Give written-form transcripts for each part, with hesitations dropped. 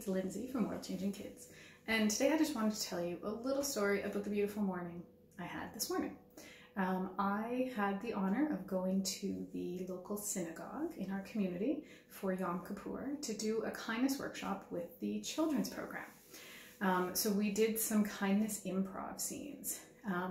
it's Lindsay from World Changing Kids. And today I just wanted to tell you a little story about the beautiful morning I had this morning. I had the honor of going to the local synagogue in our community for Yom Kippur to do a kindness workshop with the children's program. So we did some kindness improv scenes.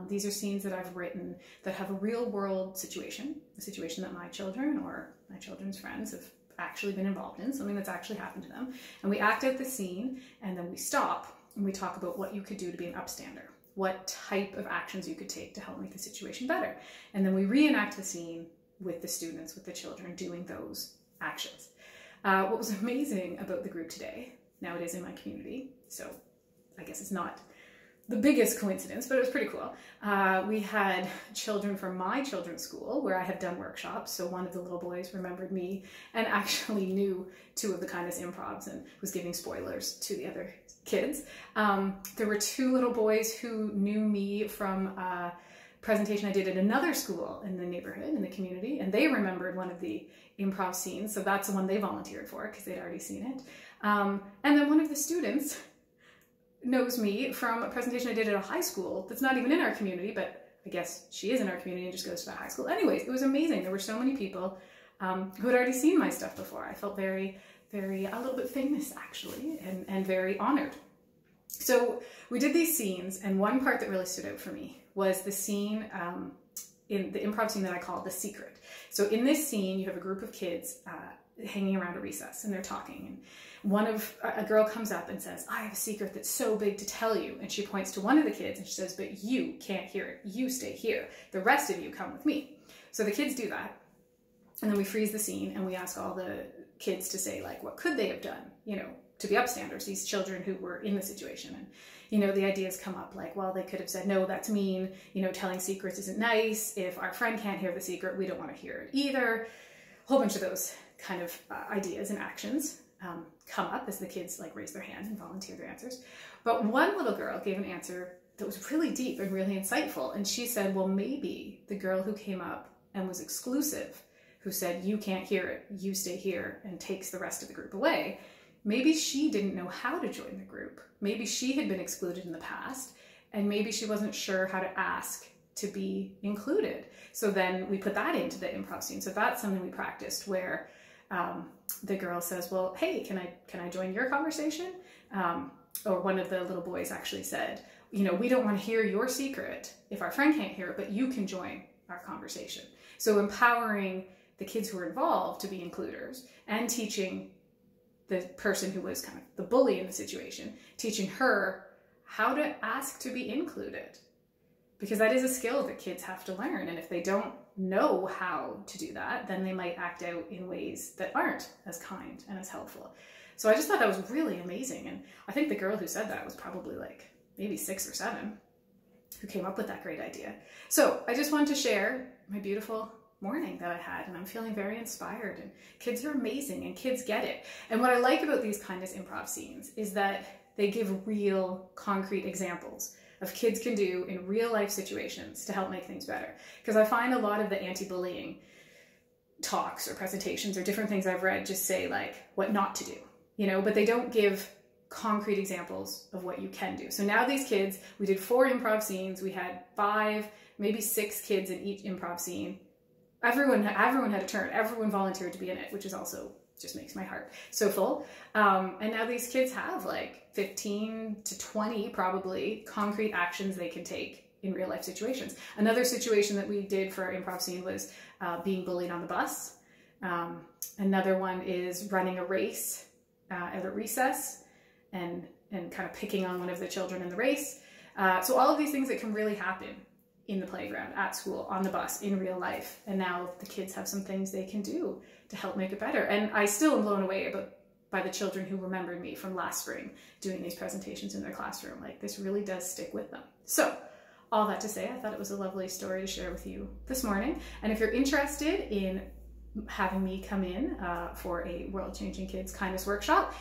These are scenes that I've written that have a real world situation, a situation that my children or my children's friends have actually been involved in, something that's actually happened to them. And we act out the scene and then we stop and we talk about what you could do to be an upstander, what type of actions you could take to help make the situation better. And then we reenact the scene with the students, with the children doing those actions. What was amazing about the group today, now it is in my community, so I guess it's not the biggest coincidence, but it was pretty cool. We had children from my children's school where I have done workshops. So one of the little boys remembered me and actually knew two of the kindness improvs and was giving spoilers to the other kids. There were two little boys who knew me from a presentation I did at another school in the neighborhood, in the community, and they remembered one of the improv scenes. So that's the one they volunteered for because they'd already seen it. And then one of the students knows me from a presentation I did at a high school that's not even in our community, but I guess she is in our community and just goes to that high school. Anyways, it was amazing. There were so many people who had already seen my stuff before. I felt a little bit famous actually, and very honored. So we did these scenes, and one part that really stood out for me was the scene, in the improv scene that I call The Secret. So in this scene, you have a group of kids hanging around a recess and they're talking, and a girl comes up and says, "I have a secret that's so big to tell you," and she points to one of the kids and she says, "But you can't hear it, you stay here, the rest of you come with me." So the kids do that, and then we freeze the scene and we ask all the kids to say, like, what could they have done, to be upstanders, these children who were in the situation. And the ideas come up like, well, they could have said, "No, that's mean, telling secrets isn't nice. If our friend can't hear the secret, we don't want to hear it either." A whole bunch of those kind of ideas and actions come up as the kids raise their hand and volunteer their answers. But one little girl gave an answer that was really deep and really insightful. And she said, well, maybe the girl who came up and was exclusive, who said, "You can't hear it, you stay here," and takes the rest of the group away, maybe she didn't know how to join the group. Maybe she had been excluded in the past, and maybe she wasn't sure how to ask to be included. So then we put that into the improv scene. So that's something we practiced where the girl says, "Well, hey, can I join your conversation?" Or one of the little boys actually said, "We don't want to hear your secret if our friend can't hear it, but you can join our conversation." So empowering the kids who are involved to be includers and teaching the person who was kind of the bully in the situation, teaching her how to ask to be included. Because that is a skill that kids have to learn. And if they don't know how to do that, then they might act out in ways that aren't as kind and as helpful. So I just thought that was really amazing. And I think the girl who said that was probably maybe 6 or 7 who came up with that great idea. So I just wanted to share my beautiful morning that I had, and I'm feeling very inspired, and kids are amazing and kids get it. And what I like about these kindness improv scenes is that they give real concrete examples of kids can do in real life situations to help make things better. Because I find a lot of the anti-bullying talks or presentations or different things I've read just say what not to do, but they don't give concrete examples of what you can do. So now these kids, we did 4 improv scenes. We had 5, maybe 6 kids in each improv scene. Everyone had a turn. Everyone volunteered to be in it, which is also just makes my heart so full. And now these kids have 15 to 20 probably concrete actions they can take in real life situations. Another situation that we did for our improv scene was being bullied on the bus. Another one is running a race at a recess and kind of picking on one of the children in the race. So all of these things that can really happen in the playground, at school, on the bus, in real life. And now the kids have some things they can do to help make it better. And I still am blown away by the children who remembered me from last spring doing these presentations in their classroom. This really does stick with them. So all that to say, I thought it was a lovely story to share with you this morning. And if you're interested in having me come in for a World Changing Kids kindness workshop,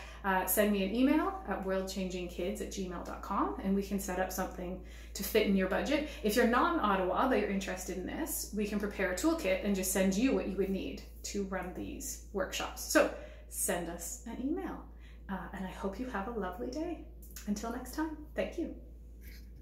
send me an email at worldchangingkids@gmail.com and we can set up something to fit in your budget. If you're not in Ottawa but you're interested in this, we can prepare a toolkit and just send you what you would need to run these workshops. So send us an email. And I hope you have a lovely day. Until next time, thank you.